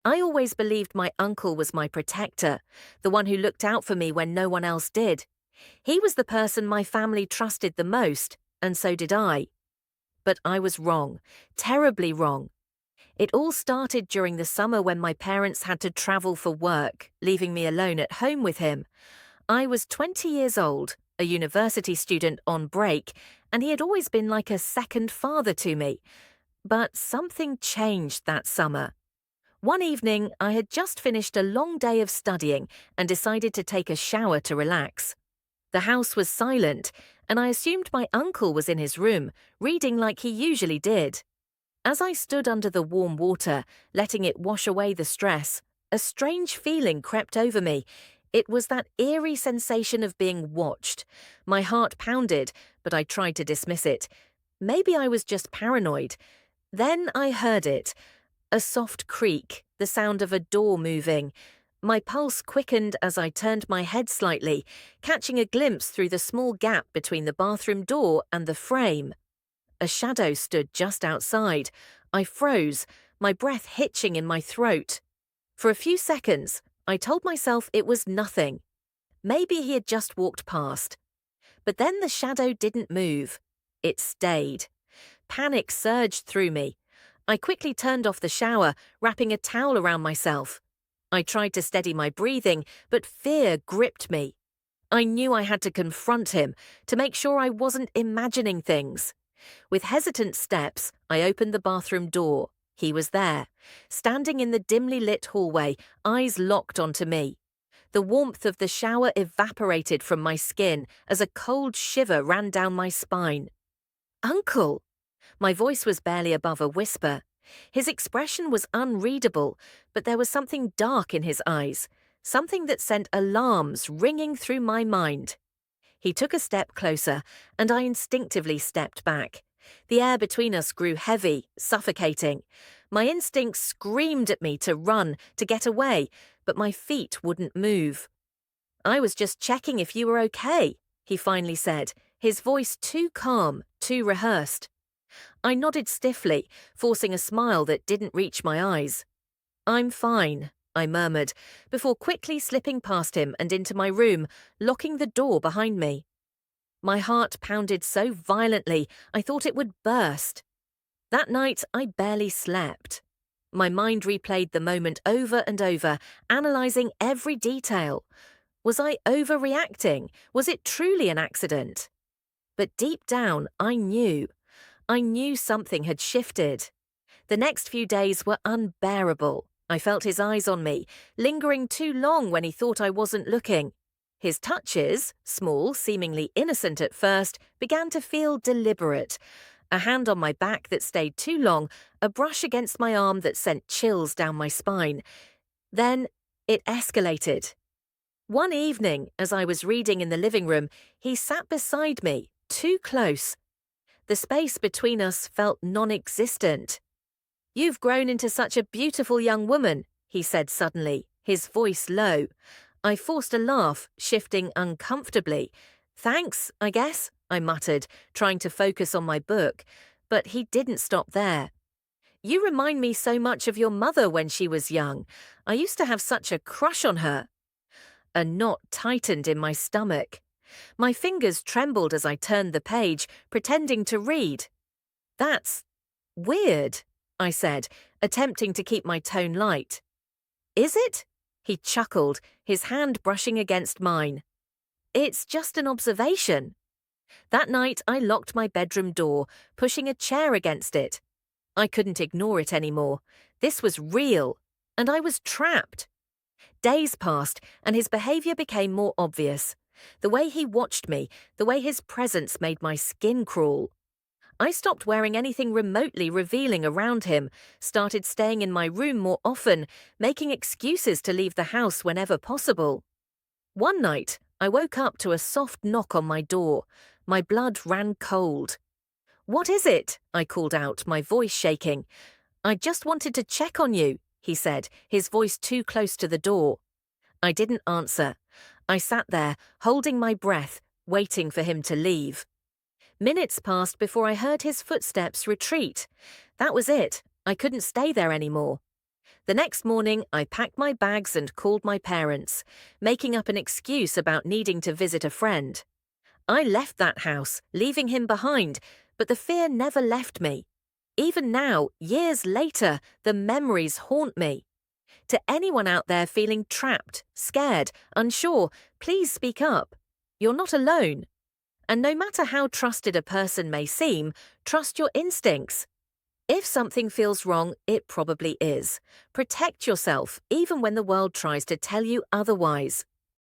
I always believed my uncle was my protector, the one who looked out for me when no one else did. He was the person my family trusted the most, and so did I. But I was wrong, terribly wrong. It all started during the summer when my parents had to travel for work, leaving me alone at home with him. I was 20 years old, a university student on break, and he had always been like a second father to me. But something changed that summer. One evening, I had just finished a long day of studying and decided to take a shower to relax. The house was silent, and I assumed my uncle was in his room, reading like he usually did. As I stood under the warm water, letting it wash away the stress, a strange feeling crept over me. It was that eerie sensation of being watched. My heart pounded, but I tried to dismiss it. Maybe I was just paranoid. Then I heard it. A soft creak, the sound of a door moving. My pulse quickened as I turned my head slightly, catching a glimpse through the small gap between the bathroom door and the frame. A shadow stood just outside. I froze, my breath hitching in my throat. For a few seconds, I told myself it was nothing. Maybe he had just walked past. But then the shadow didn't move. It stayed. Panic surged through me. I quickly turned off the shower, wrapping a towel around myself. I tried to steady my breathing, but fear gripped me. I knew I had to confront him, to make sure I wasn't imagining things. With hesitant steps, I opened the bathroom door. He was there, standing in the dimly lit hallway, eyes locked onto me. The warmth of the shower evaporated from my skin as a cold shiver ran down my spine. "Uncle!" My voice was barely above a whisper. His expression was unreadable, but there was something dark in his eyes, something that sent alarms ringing through my mind. He took a step closer, and I instinctively stepped back. The air between us grew heavy, suffocating. My instincts screamed at me to run, to get away, but my feet wouldn't move. "I was just checking if you were okay," he finally said, his voice too calm, too rehearsed. I nodded stiffly, forcing a smile that didn't reach my eyes. "I'm fine," I murmured, before quickly slipping past him and into my room, locking the door behind me. My heart pounded so violently I thought it would burst. That night I barely slept. My mind replayed the moment over and over, analysing every detail. Was I overreacting? Was it truly an accident? But deep down, I knew. I knew something had shifted. The next few days were unbearable. I felt his eyes on me, lingering too long when he thought I wasn't looking. His touches, small, seemingly innocent at first, began to feel deliberate. A hand on my back that stayed too long, a brush against my arm that sent chills down my spine. Then it escalated. One evening, as I was reading in the living room, he sat beside me, too close. The space between us felt non-existent. "You've grown into such a beautiful young woman," he said suddenly, his voice low. I forced a laugh, shifting uncomfortably. "Thanks, I guess," I muttered, trying to focus on my book. But he didn't stop there. "You remind me so much of your mother when she was young. I used to have such a crush on her." A knot tightened in my stomach. My fingers trembled as I turned the page, pretending to read. "That's weird," I said, attempting to keep my tone light. "Is it?" He chuckled, his hand brushing against mine. "It's just an observation." That night I locked my bedroom door, pushing a chair against it. I couldn't ignore it anymore. This was real, and I was trapped. Days passed, and his behavior became more obvious. The way he watched me, the way his presence made my skin crawl. I stopped wearing anything remotely revealing around him, started staying in my room more often, making excuses to leave the house whenever possible. One night, I woke up to a soft knock on my door. My blood ran cold. "What is it?" I called out, my voice shaking. "I just wanted to check on you," he said, his voice too close to the door. I didn't answer. I sat there, holding my breath, waiting for him to leave. Minutes passed before I heard his footsteps retreat. That was it. I couldn't stay there anymore. The next morning, I packed my bags and called my parents, making up an excuse about needing to visit a friend. I left that house, leaving him behind, but the fear never left me. Even now, years later, the memories haunt me. To anyone out there feeling trapped, scared, unsure, please speak up. You're not alone. And no matter how trusted a person may seem, trust your instincts. If something feels wrong, it probably is. Protect yourself, even when the world tries to tell you otherwise.